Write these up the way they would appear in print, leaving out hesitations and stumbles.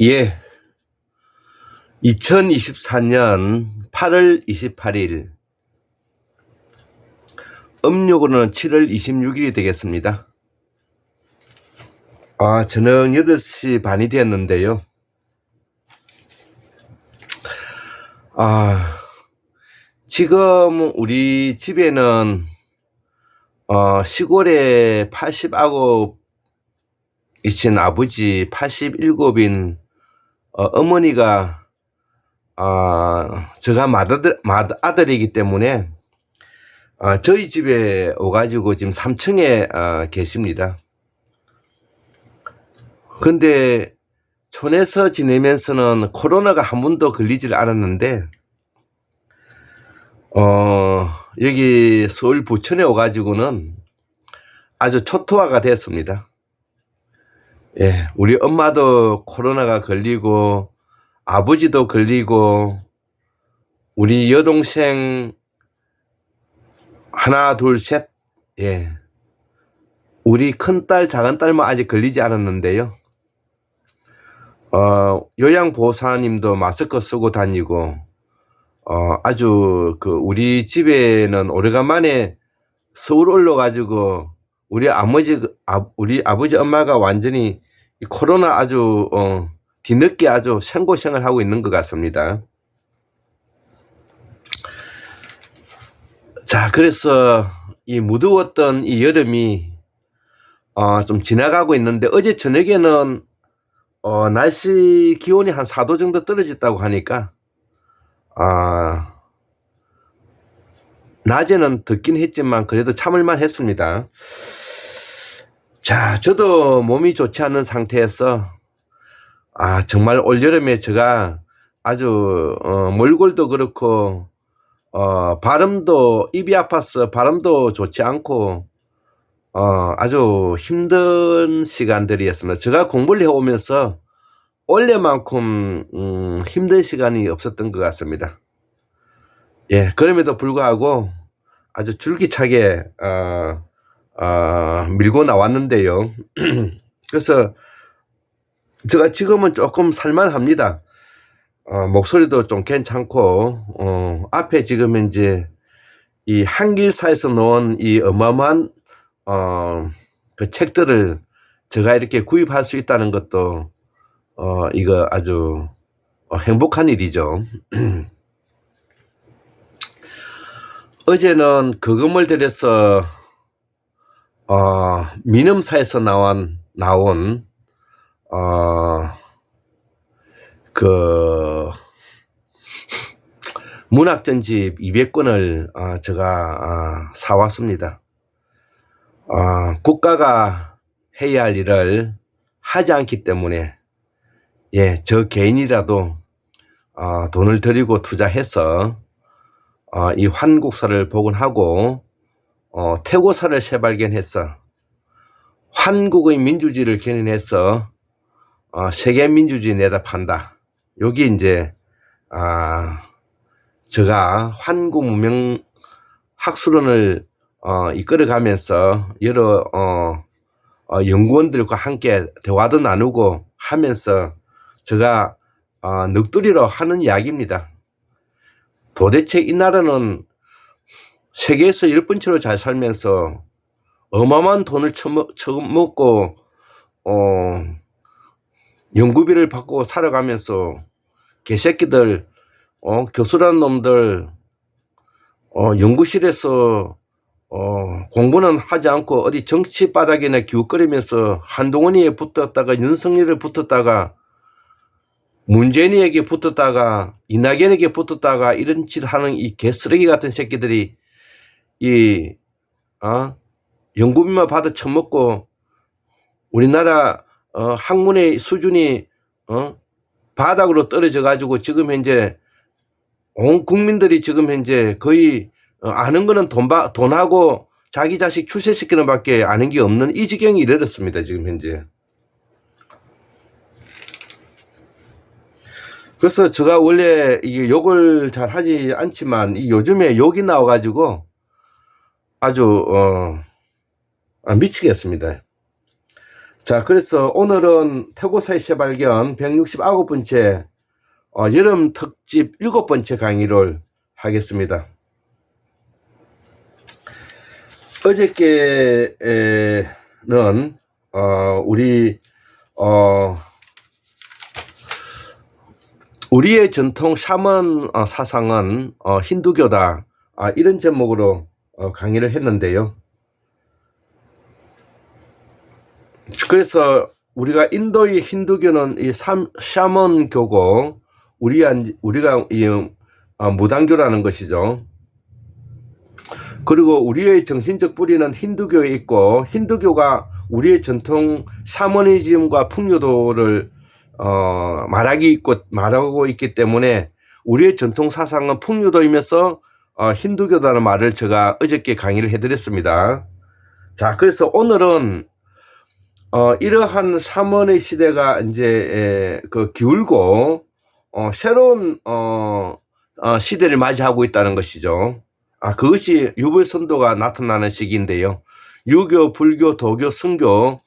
예, 2024년 8월 28일, 음력으로는 7월 26일이 되겠습니다. 저녁 8시 반이 되었는데요. 지금 우리 집에는 시골에 89이신 아버지, 87인 어머니가 제가 맏아들이기 때문에 저희 집에 오가지고 지금 3층에 계십니다. 근데 촌에서 지내면서는 코로나가 한 번도 걸리질 않았는데 여기 서울 부천에 오가지고는 아주 초토화가 됐습니다. 예, 우리 엄마도 코로나가 걸리고 아버지도 걸리고 우리 여동생 하나 둘 셋, 예, 우리 큰딸 작은딸만 아직 걸리지 않았는데요. 요양보호사님도 마스크 쓰고 다니고 아주 우리 집에는 오래간만에 서울 올라가지고 우리 아버지 엄마가 완전히 이 코로나 아주 뒤늦게 아주 생고생을 하고 있는 것 같습니다. 자, 그래서 이 무더웠던 이 여름이 좀 지나가고 있는데 어제 저녁에는 날씨 기온이 한 4도 정도 떨어졌다고 하니까 낮에는 덥긴 했지만 그래도 참을만 했습니다. 자, 저도 몸이 좋지 않은 상태에서 정말 올여름에 제가 아주 몰골도 그렇고 발음도 입이 아파서 발음도 좋지 않고 아주 힘든 시간들이었습니다. 제가 공부를 해오면서 원래만큼 힘든 시간이 없었던 것 같습니다. 예, 그럼에도 불구하고 아주 줄기차게 밀고 나왔는데요. 그래서 제가 지금은 조금 살만합니다. 목소리도 좀 괜찮고 앞에 지금 이제 이 한길사에서 놓은 이 어마어마한 그 책들을 제가 이렇게 구입할 수 있다는 것도 이거 아주 행복한 일이죠. 어제는 거금을 들여서 민음사에서 나온 그 문학전집 200권을 제가 사왔습니다. 국가가 해야 할 일을 하지 않기 때문에 예, 저 개인이라도 돈을 들이고 투자해서 이 환국사를 복원하고 태고사를 재발견해서 한국의 민주주의를 견인해서 세계 민주주의 내다 판다. 여기 이제 제가 한국 문명 학술원을 이끌어가면서 여러 연구원들과 함께 대화도 나누고 하면서 제가 넋두리로 하는 이야기입니다. 도대체 이 나라는 세계에서 10번째로 잘 살면서 어마어마한 돈을 처먹고 연구비를 받고 살아가면서 개새끼들 교수라는 놈들 연구실에서 공부는 하지 않고 어디 정치 바닥이나 기웃거리면서 한동훈이에 붙었다가 윤석열에 붙었다가 문재인에게 붙었다가 이낙연에게 붙었다가 이런 짓 하는 이 개쓰레기 같은 새끼들이 이 연구비만 받아 처먹고 우리나라 학문의 수준이 바닥으로 떨어져 가지고 지금 현재 온 국민들이 지금 현재 거의 아는 거는 돈하고 자기 자식 출세시키는 밖에 아는 게 없는 이 지경이 이르렀습니다. 지금 현재. 그래서 제가 원래 이게 욕을 잘 하지 않지만 이 요즘에 욕이 나와가지고 아주 미치겠습니다. 자, 그래서 오늘은 태고사의 새발견 169번째 여름 특집 7번째 강의를 하겠습니다. 어저께는 우리의 전통 샤먼 사상은 힌두교다, 이런 제목으로 강의를 했는데요. 그래서 우리가 인도의 힌두교는 이 샤먼교고 우리가 이 무당교라는 것이죠. 그리고 우리의 정신적 뿌리는 힌두교에 있고, 힌두교가 우리의 전통 샤머니즘과 풍요도를 말하고 있기 때문에 우리의 전통 사상은 풍요도이면서 힌두교다는 말을 제가 어저께 강의를 해드렸습니다. 자, 그래서 오늘은 이러한 샤먼의 시대가 이제 기울고 새로운 시대를 맞이하고 있다는 것이죠. 그것이 유불선도가 나타나는 시기인데요. 유교, 불교, 도교, 성교,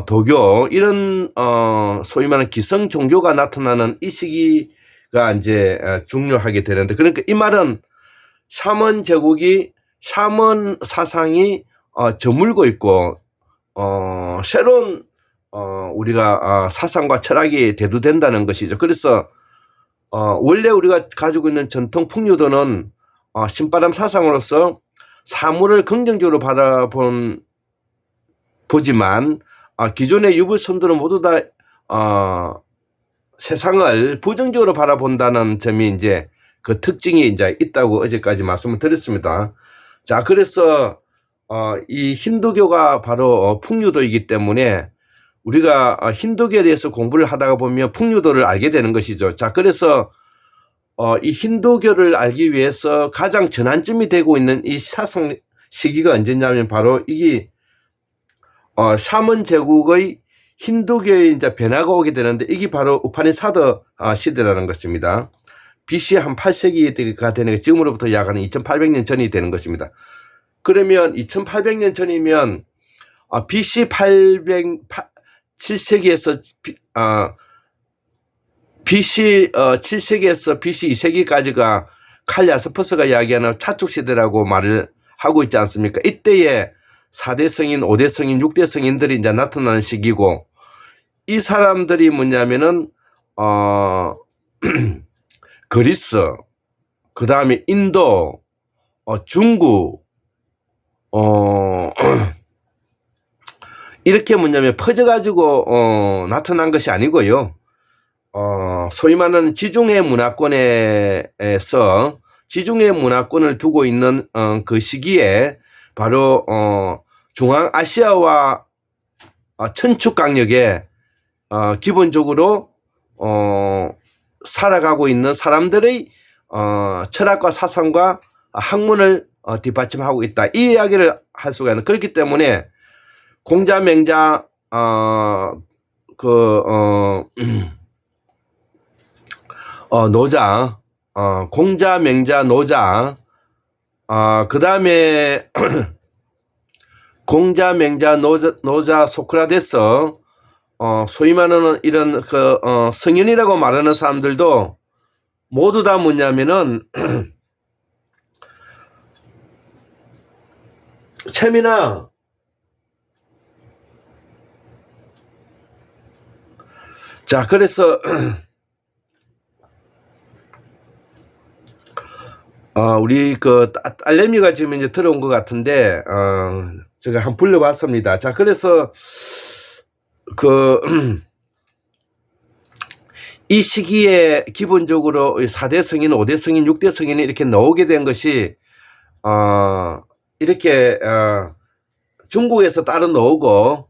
도교, 이런 소위 말하는 기성 종교가 나타나는 이 시기가 이제 중요하게 되는데, 그러니까 이 말은 샤먼 제국이, 샤먼 사상이 저물고 있고 새로운 우리가 사상과 철학이 대두된다는 것이죠. 그래서 원래 우리가 가지고 있는 전통 풍요도는 신바람 사상으로서 사물을 긍정적으로 보지만 기존의 유불선들은 모두 다 세상을 부정적으로 바라본다는 점이 이제 그 특징이 이제 있다고 어제까지 말씀을 드렸습니다. 자, 그래서 이 힌두교가 바로 풍요도이기 때문에 우리가 힌두교에 대해서 공부를 하다가 보면 풍요도를 알게 되는 것이죠. 자, 그래서 이 힌두교를 알기 위해서 가장 전환점이 되고 있는 이 사상 시기가 언제냐면 바로 이게 샤먼 제국의 힌두교의 이제 변화가 오게 되는데, 이게 바로 우파니사드 시대라는 것입니다. BC 한 8세기가 되는 게 지금으로부터 약 한 2800년 전이 되는 것입니다. 그러면 2800년 전이면 BC 7세기에서 BC 7세기에서 BC 2세기까지가 칼 야스퍼스가 이야기하는 차축 시대라고 말을 하고 있지 않습니까? 이때에 4대 성인, 5대 성인, 6대 성인들이 이제 나타나는 시기고, 이 사람들이 뭐냐면은 그리스, 그 다음에 인도, 중국, 이렇게 뭐냐면 퍼져가지고 나타난 것이 아니고요. 소위 말하는 지중해 문화권에서 지중해 문화권을 두고 있는 그 시기에 바로 중앙아시아와 천축 강력에 기본적으로 살아가고 있는 사람들의 철학과 사상과 학문을 뒷받침하고 있다, 이 이야기를 할 수가 있는. 그렇기 때문에 공자, 맹자, 노자, 공자, 맹자, 노자, 그 다음에 공자, 맹자, 노자, 소크라테스, 소위 말하는 이런 성인이라고 말하는 사람들도 모두 다 뭐냐면은 채민아, 자, 그래서 우리 딸내미가 지금 이제 들어온 것 같은데 제가 한번 불러봤습니다. 자, 그래서 이 시기에 기본적으로 4대 성인, 5대 성인, 6대 성인이 이렇게 나오게 된 것이 이렇게 중국에서 따로 나오고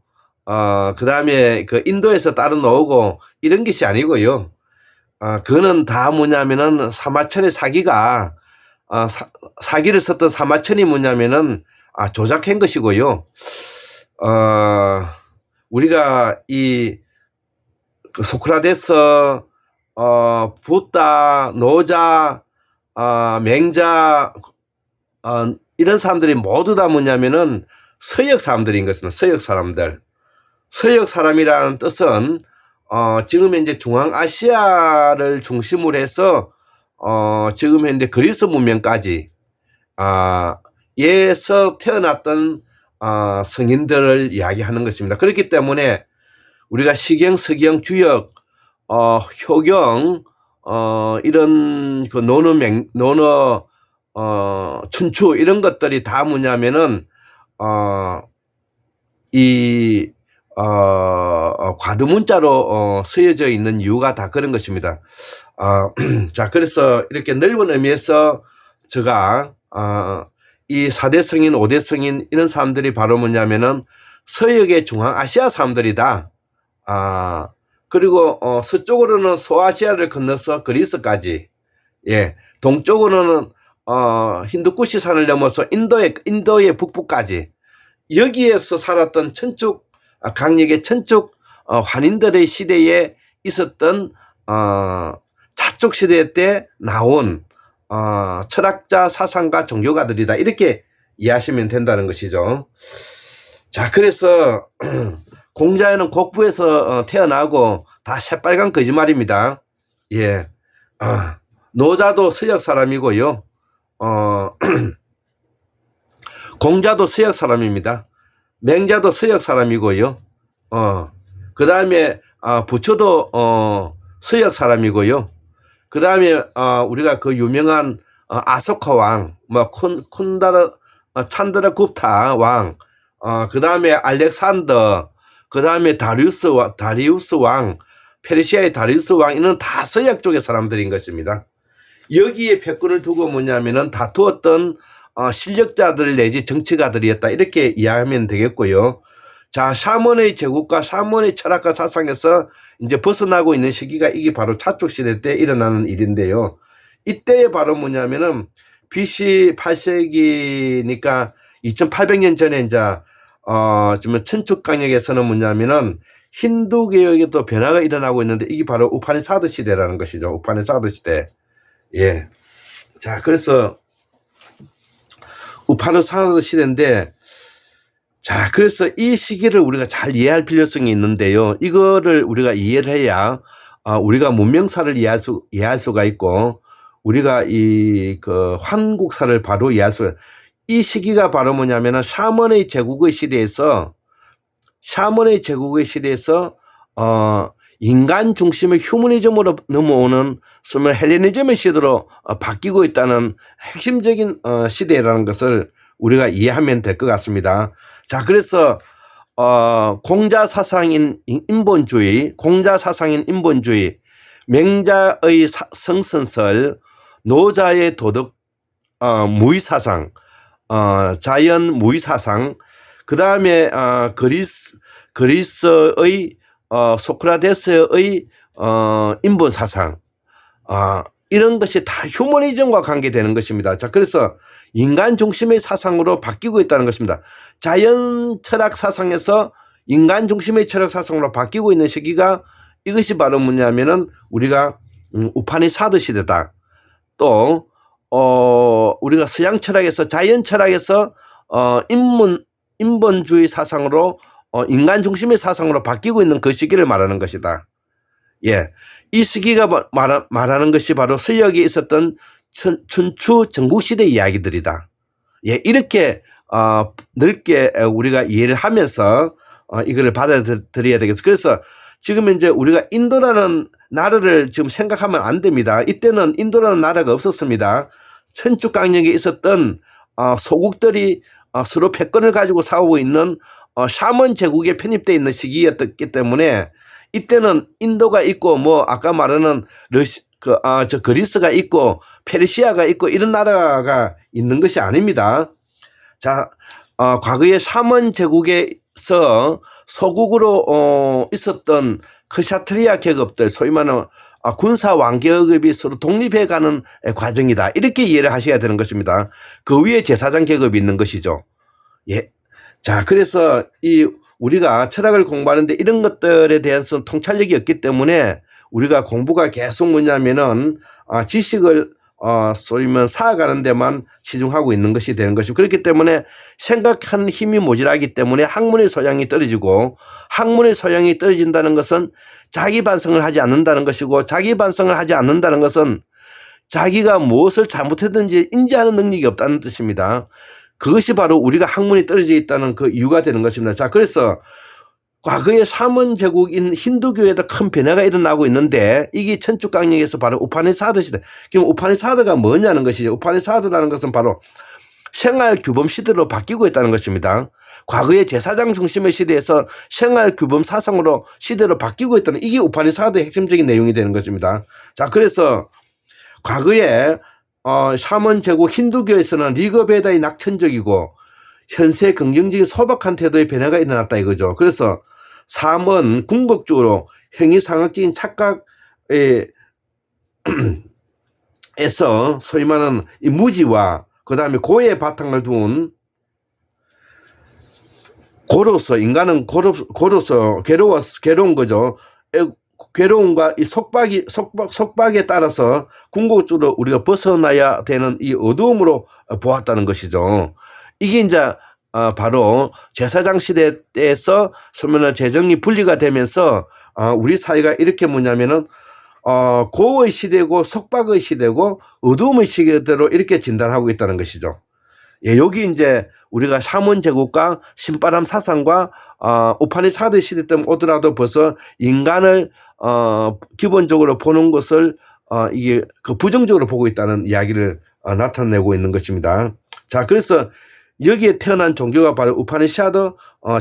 그 다음에 인도에서 따로 나오고 이런 것이 아니고요. 그거는 다 뭐냐면은 사마천의 사기가 사기를 썼던 사마천이 뭐냐면은 조작한 것이고요. 우리가 이 소크라테스, 붓다, 노자, 맹자, 이런 사람들이 모두 다 뭐냐면은 서역 사람들인 것입니다. 서역 사람들. 서역 사람이라는 뜻은 지금 현재 중앙아시아를 중심으로 해서 지금 현재 그리스 문명까지 에서 태어났던 성인들을 이야기하는 것입니다. 그렇기 때문에 우리가 시경, 서경, 주역, 효경, 이런 그 논어, 춘추 이런 것들이 다 뭐냐면은 이 과두문자로 쓰여져 있는 이유가 다 그런 것입니다. 자, 그래서 이렇게 넓은 의미에서 제가 이 4대 성인, 5대 성인 이런 사람들이 바로 뭐냐면은 서역의 중앙아시아 사람들이다. 그리고 서쪽으로는 소아시아를 건너서 그리스까지, 예, 동쪽으로는 힌두쿠시 산을 넘어서 인도의 북부까지, 여기에서 살았던 천축 강력의 천축 환인들의 시대에 있었던 자축 시대 때 나온 철학자, 사상가, 종교가들이다, 이렇게 이해하시면 된다는 것이죠. 자, 그래서 공자에는 곡부에서 태어나고 다 새빨간 거짓말입니다. 예, 노자도 서역 사람이고요. 공자도 서역 사람입니다. 맹자도 서역 사람이고요. 그 다음에 부처도 서역 사람이고요. 그 다음에 우리가 그 유명한 아소카 왕, 뭐 찬드라 굽타 왕, 그 다음에 알렉산더, 그 다음에 다리우스 왕, 페르시아의 다리우스 왕, 이는 다 서역 쪽의 사람들인 것입니다. 여기에 패권을 두고 뭐냐면은 다투었던 실력자들 내지 정치가들이었다, 이렇게 이해하면 되겠고요. 자, 샤먼의 제국과 샤먼의 철학과 사상에서 이제 벗어나고 있는 시기가 이게 바로 차축 시대 때 일어나는 일인데요. 이때에 바로 뭐냐면은 BC 8세기니까 2800년 전에 이제 지금 천축 강역에서는 뭐냐면은 힌두 개혁에도 변화가 일어나고 있는데 이게 바로 우파니사드 시대라는 것이죠. 우파니사드 시대. 예. 자, 그래서 우파니사드 시대인데, 자, 그래서 이 시기를 우리가 잘 이해할 필요성이 있는데요. 이거를 우리가 이해를 해야 우리가 문명사를 이해할 수가 있고, 우리가 그 한국사를 바로 이해할 수가. 이 시기가 바로 뭐냐면은 샤먼의 제국의 시대에서 인간 중심의 휴머니즘으로 넘어오는 헬레니즘의 시대로 바뀌고 있다는 핵심적인 시대라는 것을 우리가 이해하면 될 것 같습니다. 자, 그래서 공자 사상인 인본주의, 맹자의 성선설, 노자의 도덕 무의사상, 자연 무의사상, 그 다음에 그리스의 소크라테스의 인본사상, 이런 것이 다 휴머니즘과 관계되는 것입니다. 자, 그래서 인간 중심의 사상으로 바뀌고 있다는 것입니다. 자연 철학 사상에서 인간 중심의 철학 사상으로 바뀌고 있는 시기가, 이것이 바로 뭐냐면은 우리가 우파니사드 시대다. 또 우리가 서양 철학에서, 자연 철학에서 인본주의 사상으로 인간 중심의 사상으로 바뀌고 있는 그 시기를 말하는 것이다. 예, 이 시기가 말하는 것이 바로 서역에 있었던 춘추 전국시대 이야기들이다. 예, 이렇게 넓게 우리가 이해를 하면서 이거를 받아들여야 되겠어. 그래서 지금 이제 우리가 인도라는 나라를 지금 생각하면 안 됩니다. 이때는 인도라는 나라가 없었습니다. 천축 강역에 있었던 소국들이 서로 패권을 가지고 싸우고 있는 샤먼 제국에 편입되어 있는 시기였기 때문에, 이때는 인도가 있고 뭐 아까 말하는 그리스가 있고 페르시아가 있고 이런 나라가 있는 것이 아닙니다. 자, 과거에 샤먼 제국에서 소국으로 있었던 크샤트리아 계급들, 소위 말하는 군사 왕계급이 서로 독립해가는 과정이다, 이렇게 이해를 하셔야 되는 것입니다. 그 위에 제사장 계급이 있는 것이죠. 예. 자, 그래서 우리가 철학을 공부하는데 이런 것들에 대해서 통찰력이 없기 때문에 우리가 공부가 계속 뭐냐면은 지식을 소위 말하면 쌓아가는 데만 치중하고 있는 것이 되는 것이고, 그렇기 때문에 생각하는 힘이 모자라기 때문에 학문의 소양이 떨어지고, 학문의 소양이 떨어진다는 것은 자기 반성을 하지 않는다는 것이고, 자기 반성을 하지 않는다는 것은 자기가 무엇을 잘못했든지 인지하는 능력이 없다는 뜻입니다. 그것이 바로 우리가 학문이 떨어져 있다는 그 이유가 되는 것입니다. 자, 그래서 과거의 삼원제국인 힌두교에도 큰 변화가 일어나고 있는데, 이게 천주강령에서 바로 우파니사드 시대. 그럼 우파니사드가 뭐냐는 것이죠. 우파니사드라는 것은 바로 생활규범 시대로 바뀌고 있다는 것입니다. 과거의 제사장 중심의 시대에서 생활규범 사상으로 시대로 바뀌고 있다는, 이게 우파니사드의 핵심적인 내용이 되는 것입니다. 자, 그래서 과거에 삼원제국 힌두교에서는 리거베다의 낙천적이고 현세 긍정적인 소박한 태도의 변화가 일어났다 이거죠. 그래서 삼은 궁극적으로 형이상학적인 착각에 에서 소위 말하는 이 무지와 그 다음에 고의 바탕을 둔 고로서, 인간은 고로서 괴로운 거죠. 괴로움과 이 속박에 따라서 궁극적으로 우리가 벗어나야 되는 이 어두움으로 보았다는 것이죠. 이게 이제 바로 제사장 시대 때에서 소면은 재정이 분리가 되면서 우리 사회가 이렇게 뭐냐면은 고의 시대고 속박의 시대고 어두움의 시대로 이렇게 진단하고 있다는 것이죠. 예, 여기 이제 우리가 삼원제국과 신바람 사상과 우파니사드 시대 때 오더라도 벌써 인간을 기본적으로 보는 것을 이게 그 부정적으로 보고 있다는 이야기를 나타내고 있는 것입니다. 자, 그래서 여기에 태어난 종교가 바로 우파니샤드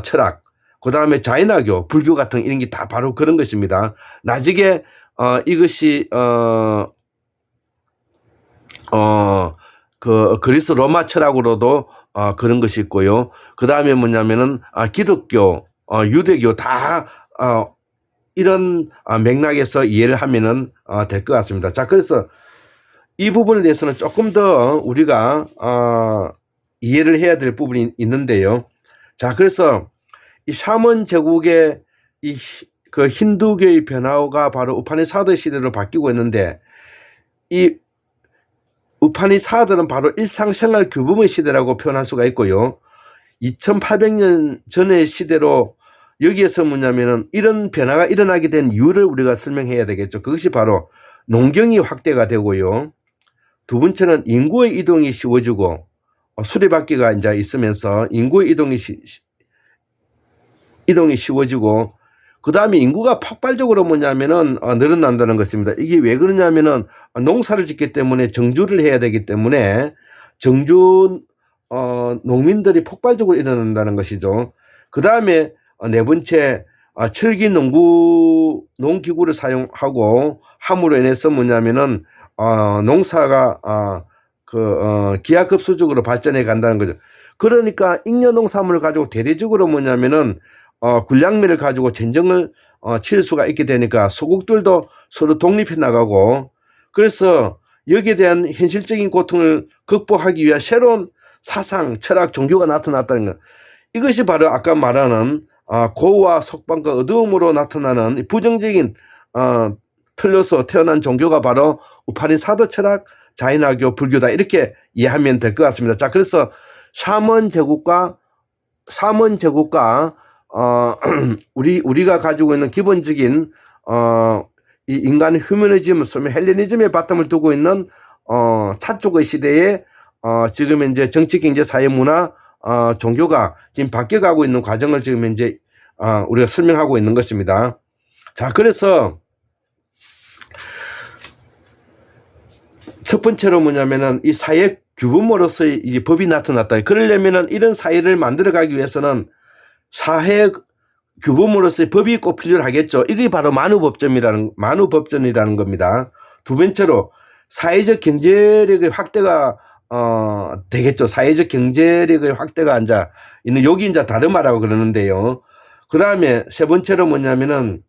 철학, 그 다음에 자이나교, 불교 같은 이런 게 다 바로 그런 것입니다. 나중에 이것이 그 그리스 로마 철학으로도 그런 것이 있고요. 그 다음에 뭐냐면은 기독교, 유대교 다 이런 맥락에서 이해를 하면은 될 것 같습니다. 자, 그래서 이 부분에 대해서는 조금 더 우리가 이해를 해야 될 부분이 있는데요. 자, 그래서 이 샤먼 제국의 그 힌두교의 변화가 바로 우파니사드 시대로 바뀌고 있는데, 이 우파니사드는 바로 일상생활 규범의 시대라고 표현할 수가 있고요. 2800년 전의 시대로 여기에서 뭐냐면은 이런 변화가 일어나게 된 이유를 우리가 설명해야 되겠죠. 그것이 바로 농경이 확대가 되고요. 두 번째는 인구의 이동이 쉬워지고 수레바퀴가 이제 있으면서 인구의 이동이 쉬워지고, 그 다음에 인구가 폭발적으로 뭐냐면은 늘어난다는 것입니다. 이게 왜 그러냐면은 농사를 짓기 때문에 정주를 해야 되기 때문에 정주 농민들이 폭발적으로 일어난다는 것이죠. 그 다음에 네 번째, 철기 농기구를 사용하고 함으로 인해서 뭐냐면은 농사가 기하급수적으로 발전해 간다는 거죠. 그러니까 잉여농산물을 가지고 대대적으로 뭐냐면은 군량미를 가지고 전쟁을 칠 수가 있게 되니까 소국들도 서로 독립해 나가고, 그래서 여기에 대한 현실적인 고통을 극복하기 위한 새로운 사상, 철학, 종교가 나타났다는 것. 이것이 바로 아까 말하는 고와 속박과 어두움으로 나타나는 부정적인 틀려서 태어난 종교가 바로 우파니사드 철학, 자이나교, 불교다, 이렇게 이해하면 될 것 같습니다. 자, 그래서 샤먼 제국과 우리가 가지고 있는 기본적인 이 인간의 휴머니즘, 헬레니즘의 바탕을 두고 있는 차쪽의 시대에 지금 현재 정치, 경제, 사회, 문화, 종교가 지금 바뀌어가고 있는 과정을 지금 현재 우리가 설명하고 있는 것입니다. 자, 그래서 첫 번째로 뭐냐면은 이 사회 규범으로서의 이 법이 나타났다. 그러려면은 이런 사회를 만들어가기 위해서는 사회 규범으로서의 법이 꼭 필요하겠죠. 이게 바로 만우법전이라는 겁니다. 두 번째로 사회적 경제력의 확대가 되겠죠. 사회적 경제력의 확대가 이제 여기 이제 다르마라고 그러는데요. 그 다음에 세 번째로 뭐냐면은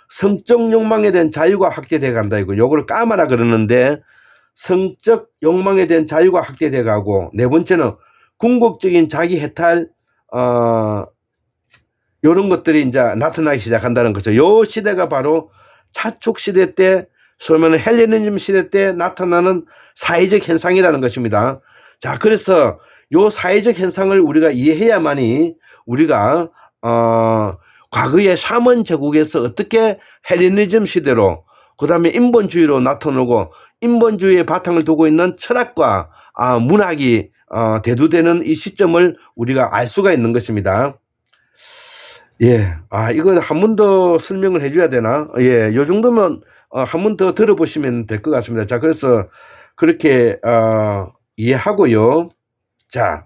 성적 욕망에 대한 자유가 확대돼 간다 이거. 요거를 까마라 그러는데, 성적 욕망에 대한 자유가 확대돼 가고, 네 번째는 궁극적인 자기 해탈 이런 것들이 이제 나타나기 시작한다는 거죠. 요 시대가 바로 차축 시대 때 소위 말하는 헬레니즘 시대 때 나타나는 사회적 현상이라는 것입니다. 자, 그래서 요 사회적 현상을 우리가 이해해야만이 우리가 과거의 샤먼 제국에서 어떻게 헬레니즘 시대로 그 다음에 인본주의로 나타나고 인본주의의 바탕을 두고 있는 철학과 문학이 대두되는 이 시점을 우리가 알 수가 있는 것입니다. 예, 이거 한 번 더 설명을 해줘야 되나? 예, 요 정도면 한 번 더 들어보시면 될 것 같습니다. 자, 그래서 그렇게 이해하고요. 자,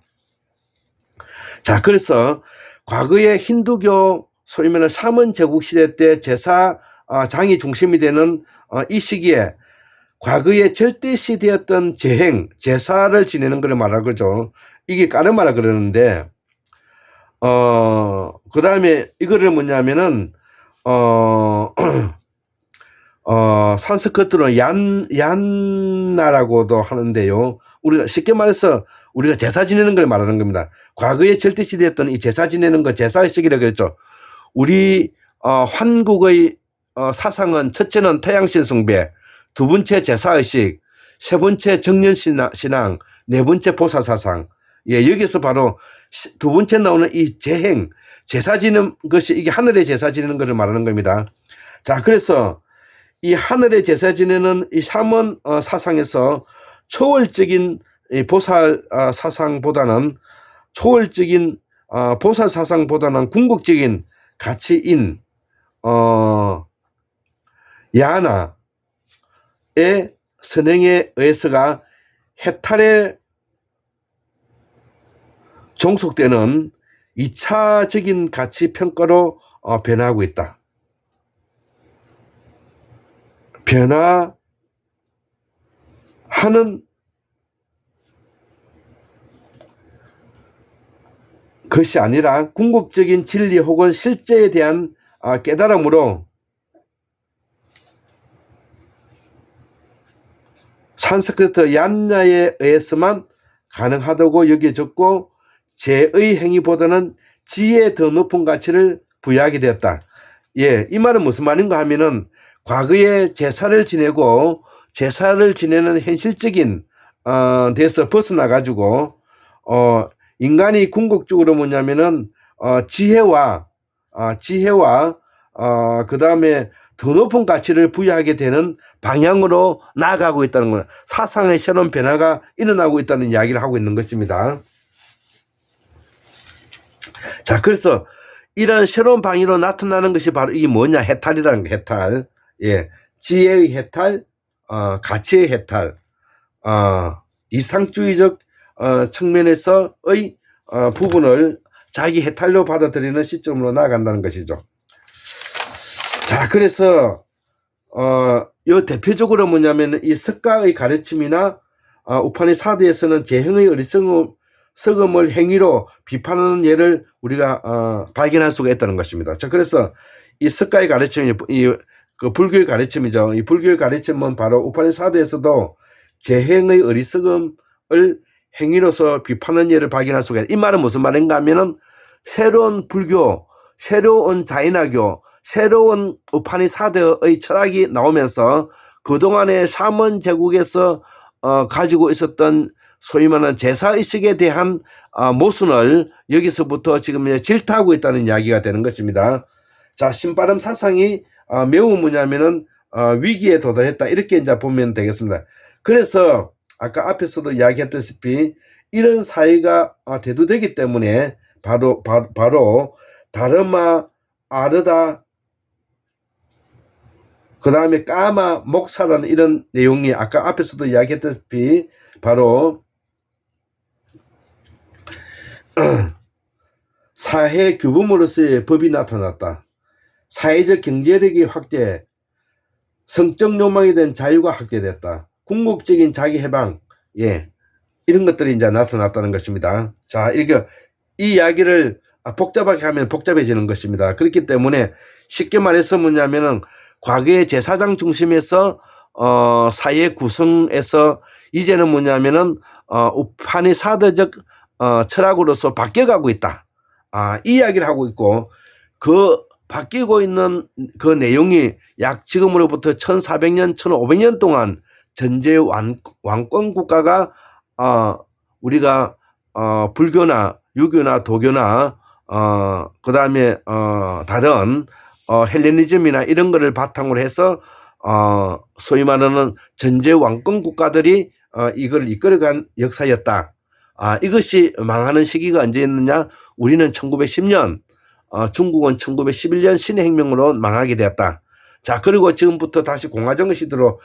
그래서 과거의 힌두교 소위 말하는 샤먼 제국 시대 때 제사장이 중심이 되는 이 시기에 과거의 절대시되었던 제사를 지내는 걸 말하는 거죠. 이게 까르마라 그러는데, 그 다음에 이거를 뭐냐면은, 산스크리트로 얀나라고도 하는데요. 우리가 쉽게 말해서 우리가 제사 지내는 걸 말하는 겁니다. 과거에 절대시대였던 이 제사 지내는 거 제사의식이라고 그랬죠. 우리 한국의 사상은 첫째는 태양신 숭배, 두 번째 제사의식, 세 번째 정년신앙, 네 번째 보살사상. 예, 여기서 바로 두 번째 나오는 이 제사 지는 것이 이게 하늘의 제사 지내는 것을 말하는 겁니다. 자, 그래서 이 하늘의 제사 지내는 이 샤먼 사상에서 초월적인 보살 사상보다는 보살 사상보다는 궁극적인 가치인 야나의 선행에 의해서가 해탈에 종속되는 2차적인 가치 평가로 변화하고 있다. 변화하는 것이 아니라 궁극적인 진리 혹은 실제에 대한 깨달음으로 산스크리트 얀나에 의해서만 가능하다고 여겨졌고 제의 행위보다는 지혜에 더 높은 가치를 부여하게 되었다. 예, 이 말은 무슨 말인가 하면은 과거에 제사를 지내고 제사를 지내는 현실적인 데서 벗어나 가지고 인간이 궁극적으로 뭐냐면은 지혜와 그 다음에 더 높은 가치를 부여하게 되는 방향으로 나아가고 있다는 거예요. 사상의 새로운 변화가 일어나고 있다는 이야기를 하고 있는 것입니다. 자, 그래서 이런 새로운 방향으로 나타나는 것이 바로 이게 뭐냐? 해탈이라는 거, 해탈. 예, 지혜의 해탈, 가치의 해탈, 이상주의적 측면에서의 부분을 자기 해탈로 받아들이는 시점으로 나아간다는 것이죠. 자, 그래서 요 대표적으로 뭐냐면 이 석가의 가르침이나 우파니사드에서는 제형의 어리석음을 행위로 비판하는 예를 우리가 발견할 수가 있다는 것입니다. 자, 그래서 이 석가의 가르침이 그 불교의 가르침이죠. 이 불교의 가르침은 바로 우파니사드에서도 제형의 어리석음을 행위로서 비판하는 예를 발견할 수가 있다. 이 말은 무슨 말인가 하면은 새로운 불교, 새로운 자인화교, 새로운 우파니사드의 철학이 나오면서 그동안의 샤먼 제국에서 가지고 있었던 소위 말하는 제사의식에 대한 모순을 여기서부터 지금 질타하고 있다는 이야기가 되는 것입니다. 자, 신바람 사상이 매우 뭐냐면은 위기에 도달했다, 이렇게 이제 보면 되겠습니다. 그래서 아까 앞에서도 이야기했다시피 이런 사회가 대두되기 때문에 바로 다르마, 아르다, 그 다음에 까마, 목사라는 이런 내용이 아까 앞에서도 이야기했다시피 바로 사회 규범으로서의 법이 나타났다. 사회적 경제력의 확대, 성적 욕망에 대한 자유가 확대됐다. 궁극적인 자기 해방, 예, 이런 것들이 이제 나타났다는 것입니다. 자, 이렇게 이 이야기를 복잡하게 하면 복잡해지는 것입니다. 그렇기 때문에 쉽게 말해서 뭐냐면은 과거의 제사장 중심에서 사회 구성에서 이제는 뭐냐면은 우파니사드적 철학으로서 바뀌어가고 있다. 이 이야기를 하고 있고, 그 바뀌고 있는 그 내용이 약 지금으로부터 1400년, 1500년 동안 전제 왕권 국가가 우리가 불교나 유교나 도교나 그다음에 다른 헬레니즘이나 이런 거를 바탕으로 해서 소위 말하는 전제 왕권 국가들이 이걸 이끌어간 역사였다. 이것이 망하는 시기가 언제였느냐? 우리는 1910년, 중국은 1911년 신해혁명으로 망하게 되었다. 자, 그리고 지금부터 다시 공화정 시대로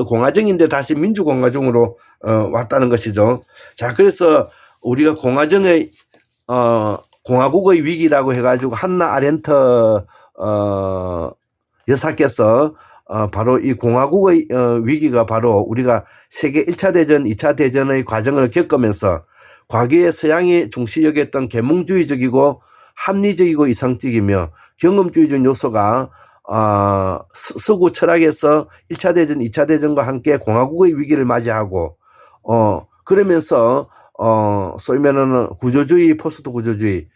공화정인데 다시 민주공화정으로 왔다는 것이죠. 자, 그래서 우리가 공화정의 공화국의 위기라고 해가지고 한나 아렌트 여사께서 바로 이 공화국의 위기가 바로 우리가 세계 1차 대전, 2차 대전의 과정을 겪으면서 과거에 서양이 중시 여겼던 계몽주의적이고 합리적이고 이상적이며 경험주의적 요소가 서구 철학에서 1차 대전, 2차 대전과 함께 공화국의 위기를 맞이하고 그러면서 소위 말하는 구조주의, 포스트 구조주의,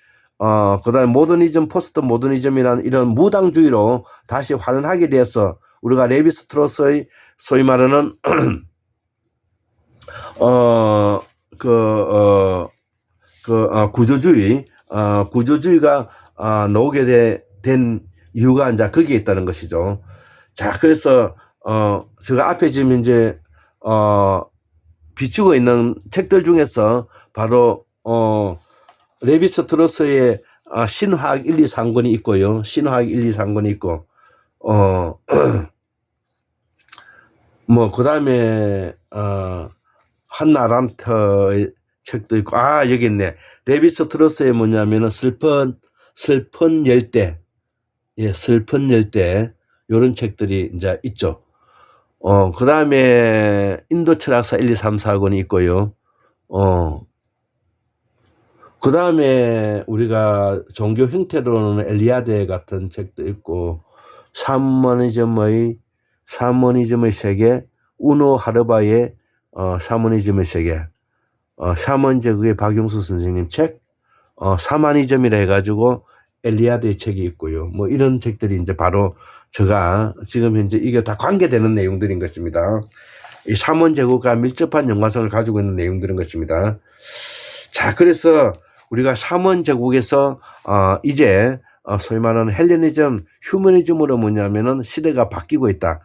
그다음에 모더니즘, 포스트 모더니즘이라는 이런 무당주의로 다시 환원하게 되어서 우리가 레비 스트로스의 소위 말하는 구조주의가 나오게 된 이유가 이제 거기에 있다는 것이죠. 자, 그래서 제가 앞에 지금 이제 비추고 있는 책들 중에서 바로 레비 스트로스의 신화학 1, 2, 3권이 있고요. 신화학 1, 2, 3권이 있고 뭐 그다음에 한나 아렌트의 책도 있고 여기 있네. 레비 스트로스의 뭐냐면은 슬픈 열대, 슬픈 열대 요런 책들이 이제 있죠. 그다음에 인도 철학사 1, 2, 3, 4권이 있고요. 그다음에 우리가 종교 형태로는 엘리아데 같은 책도 있고 샤머니즘의 세계, 우노 하르바의 샤머니즘의 세계, 샤먼제국의 박용수 선생님 책, 샤머니즘이라 해가지고 엘리아드의 책이 있고요. 뭐 이런 책들이 이제 바로 제가 지금 현재 이게 다 관계되는 내용들인 것입니다. 이 샤먼제국과 밀접한 연관성을 가지고 있는 내용들인 것입니다. 자, 그래서 우리가 샤먼제국에서 이제 소위 말하는 헬레니즘, 휴머니즘으로 뭐냐면은 시대가 바뀌고 있다.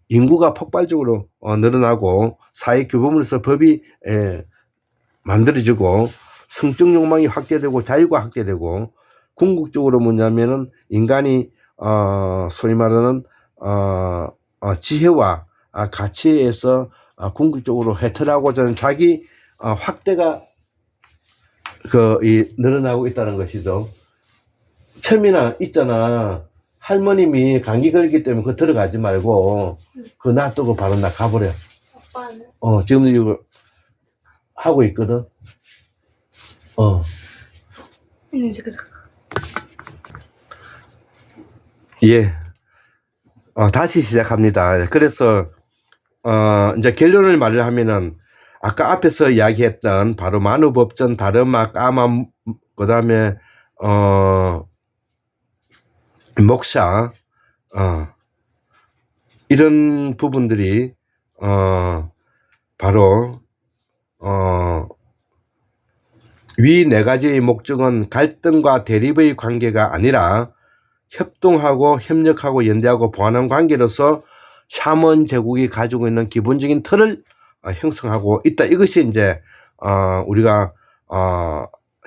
인구가 폭발적으로 늘어나고 사회 규범으로서 법이 만들어지고 성적 욕망이 확대되고 자유가 확대되고 궁극적으로 뭐냐면은 인간이 소위 말하는 지혜와 가치에서 궁극적으로 해탈하고자 하는 자기 확대가 늘어나고 있다는 것이죠. 처음이나 있잖아. 할머님이 감기 걸리기 때문에 그거 들어가지 말고 그거 놔두고 바로 나 가버려. 아빠는? 지금 이거 하고 있거든. 예. 다시 시작합니다. 그래서 이제 결론을 말을 하면은 아까 앞에서 이야기했던 바로 만우법전, 다르마, 까마, 그다음에 목사 이런 부분들이 바로 위 네 가지의 목적은 갈등과 대립의 관계가 아니라 협동하고 협력하고 연대하고 보완한 관계로서 샤먼 제국이 가지고 있는 기본적인 틀을 형성하고 있다. 이것이 이제 우리가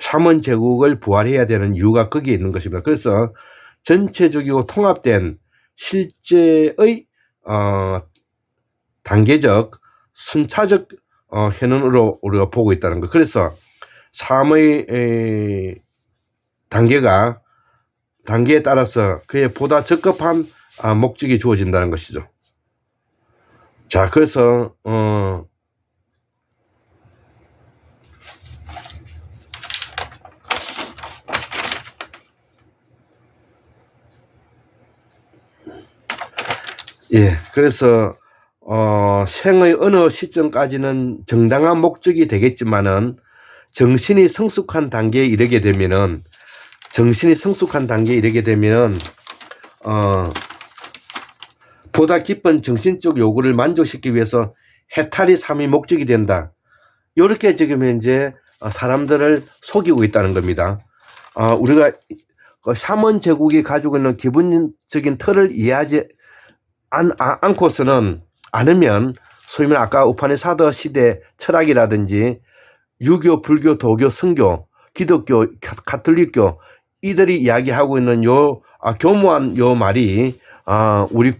샤먼 제국을 부활해야 되는 이유가 거기에 있는 것입니다. 그래서 전체적이고 통합된 실제의 단계적 순차적 현원으로 우리가 보고 있다는 것. 그래서 삶의 단계에 따라서 그에 보다 적합한 목적이 주어진다는 것이죠. 자, 그래서 그래서 생의 어느 시점까지는 정당한 목적이 되겠지만은 정신이 성숙한 단계에 이르게 되면은 정신이 성숙한 단계에 이르게 되면 보다 깊은 정신적 요구를 만족시키기 위해서 해탈이 삶의 목적이 된다. 이렇게 지금 현재 사람들을 속이고 있다는 겁니다. 우리가 샤먼 제국이 가지고 있는 기본적인 틀을 이해하지 않으면 소위 말해 아까 우파니사드 시대 철학이라든지 유교, 불교, 도교, 선교, 기독교, 가톨릭교 이들이 이야기하고 있는 교묘한 요 말이 우리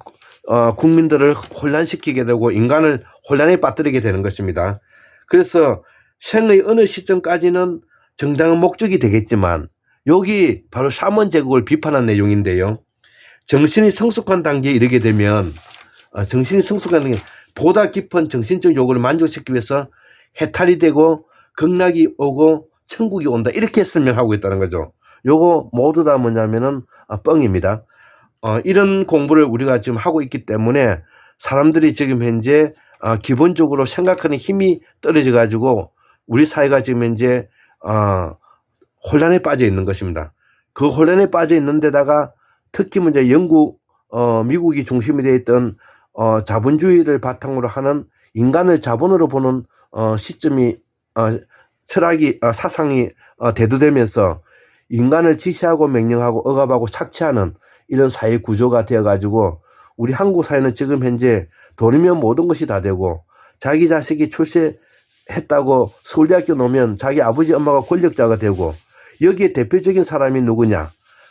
국민들을 혼란시키게 되고 인간을 혼란에 빠뜨리게 되는 것입니다. 그래서 생의 어느 시점까지는 정당한 목적이 되겠지만 여기 바로 샤먼 제국을 비판한 내용인데요. 정신이 성숙한 단계에 이르게 되면 정신이 성숙한 단계 보다 깊은 정신적 요구를 만족시키기 위해서 해탈이 되고 극락이 오고 천국이 온다 이렇게 설명하고 있다는 거죠. 요거 모두 다 뭐냐면은 뻥입니다. 이런 공부를 우리가 지금 하고 있기 때문에 사람들이 지금 현재 기본적으로 생각하는 힘이 떨어져 가지고 우리 사회가 지금 현재 혼란에 빠져 있는 것입니다. 그 혼란에 빠져 있는 데다가 특히 문제 영국 미국이 중심이 되어 있던 자본주의를 바탕으로 하는 인간을 자본으로 보는 시점이 철학이 사상이 대두되면서 인간을 지시하고 명령하고 억압하고 착취하는 이런 사회 구조가 되어 가지고 우리 한국 사회는 지금 현재 돈이면 모든 것이 다 되고 자기 자식이 출세했다고 서울대학교 놓으면 자기 아버지 엄마가 권력자가 되고 여기에 대표적인 사람이 누구냐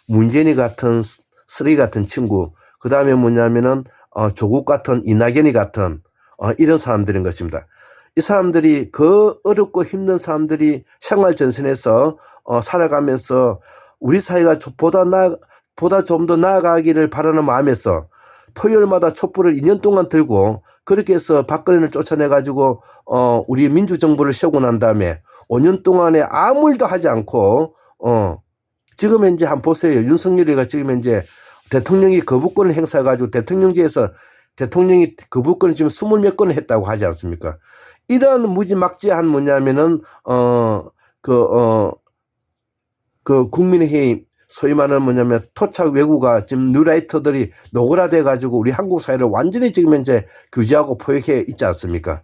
문재인이 같은 쓰레기 같은 친구 그 다음에 뭐냐면은 조국 같은 이낙연이 같은 이런 사람들인 것입니다. 이 사람들이 그 어렵고 힘든 사람들이 생활전선에서 살아가면서 우리 사회가 보다 좀 더 나아가기를 바라는 마음에서 토요일마다 촛불을 2년 동안 들고 그렇게 해서 박근혜를 쫓아내 가지고 우리 민주정부를 세우고 난 다음에 5년 동안에 아무 일도 하지 않고 지금 현재 한번 보세요. 윤석열이가 지금 현재 대통령이 거부권을 행사해 가지고 대통령제에서 대통령이 거부권을 지금 20몇 건을 했다고 하지 않습니까? 이런 무지막지한 뭐냐면은 그 국민의힘 소위 말하는 뭐냐면 토착 외구가 지금 뉴라이터들이 노그라돼 가지고 우리 한국 사회를 완전히 지금 현재 규제하고 포획해 있지 않습니까?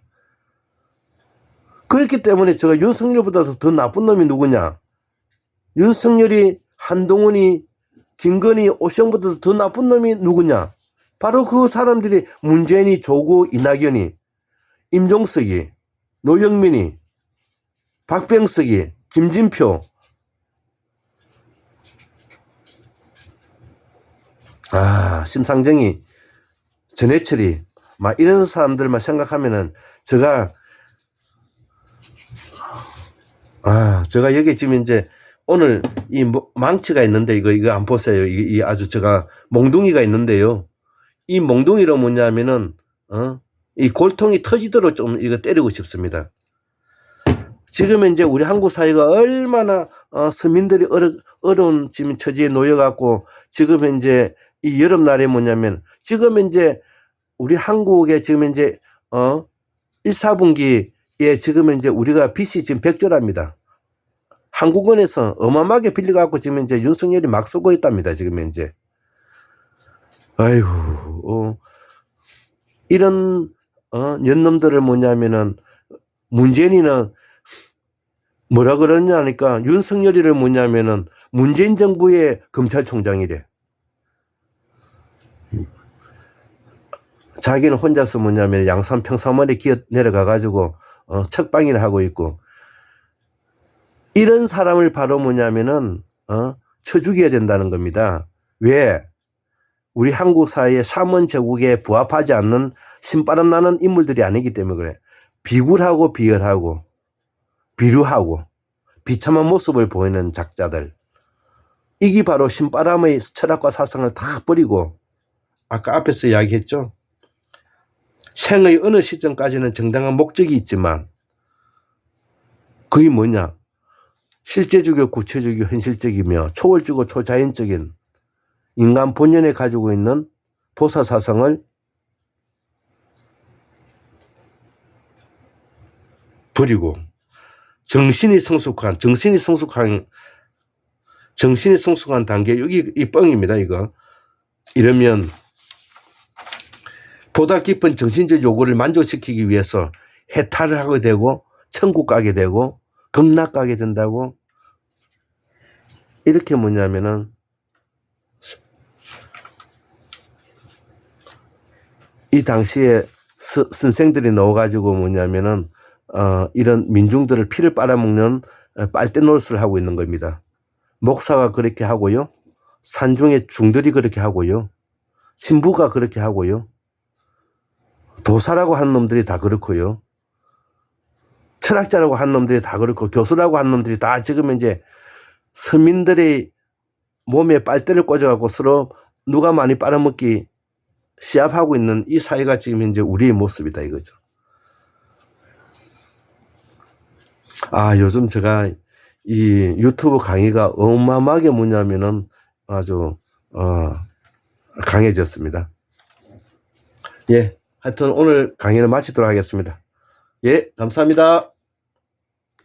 그렇기 때문에 제가 윤석열보다 더 나쁜 놈이 누구냐? 윤석열이 한동훈이 김건희 오시영보다 더 나쁜 놈이 누구냐? 바로 그 사람들이 문재인이 조국 이낙연이 임종석이 노영민이 박병석이 김진표 심상정이 전해철이 막 이런 사람들만 생각하면은 제가 여기 지금 이제 오늘 이 망치가 있는데 이거 안 보세요. 이 아주 제가 몽둥이가 있는데요. 이 몽둥이로 뭐냐면은 이 골통이 터지도록 좀 이거 때리고 싶습니다. 지금 이제 우리 한국 사회가 얼마나 서민들이 어려운 지금 처지에 놓여 갖고 지금 현재 이 여름날에 뭐냐면 지금 이제 우리 한국에 지금 이제 1, 4분기에 지금 이제 우리가 빚이 지금 100조랍니다. 한국은행에서 어마어마하게 빌려 갖고 지금 이제 윤석열이 막 쓰고 있답니다. 지금 현재. 아이고 이런 년놈들을 뭐냐면은 문재인이는 뭐라 그러냐니까 윤석열이를 뭐냐면은 문재인 정부의 검찰총장이래. 자기는 혼자서 뭐냐면 양산 평사원에 기어 내려가 가지고 척방이나 하고 있고 이런 사람을 바로 뭐냐면은 쳐 죽여야 된다는 겁니다. 왜? 우리 한국 사회의 샤먼 제국에 부합하지 않는 신바람 나는 인물들이 아니기 때문에 그래. 비굴하고 비열하고 비루하고 비참한 모습을 보이는 작자들. 이게 바로 신바람의 철학과 사상을 다 버리고 아까 앞에서 이야기했죠. 생의 어느 시점까지는 정당한 목적이 있지만 그게 뭐냐. 실제적이고 구체적이고 현실적이며 초월적이고 초자연적인 인간 본연에 가지고 있는 보사사상을 버리고 정신이 성숙한 정신이 성숙한 단계, 여기 이 뻥입니다, 이거. 이러면 보다 깊은 정신적 요구를 만족시키기 위해서 해탈을 하게 되고 천국 가게 되고 극락 가게 된다고. 이렇게 뭐냐면은 이 당시에 선생들이 넣어가지고 뭐냐면은 이런 민중들을 피를 빨아먹는 빨대 노릇을 하고 있는 겁니다. 목사가 그렇게 하고요. 산중의 중들이 그렇게 하고요. 신부가 그렇게 하고요. 도사라고 하는 놈들이 다 그렇고요. 철학자라고 하는 놈들이 다 그렇고 교수라고 하는 놈들이 다 지금 이제 서민들의 몸에 빨대를 꽂아갖고 서로 누가 많이 빨아먹기 시합하고 있는 이 사회가 지금 현재 우리의 모습이다 이거죠. 요즘 제가 이 유튜브 강의가 어마어마하게 뭐냐면은 아주 강해졌습니다. 예, 하여튼 오늘 강의는 마치도록 하겠습니다. 예, 감사합니다.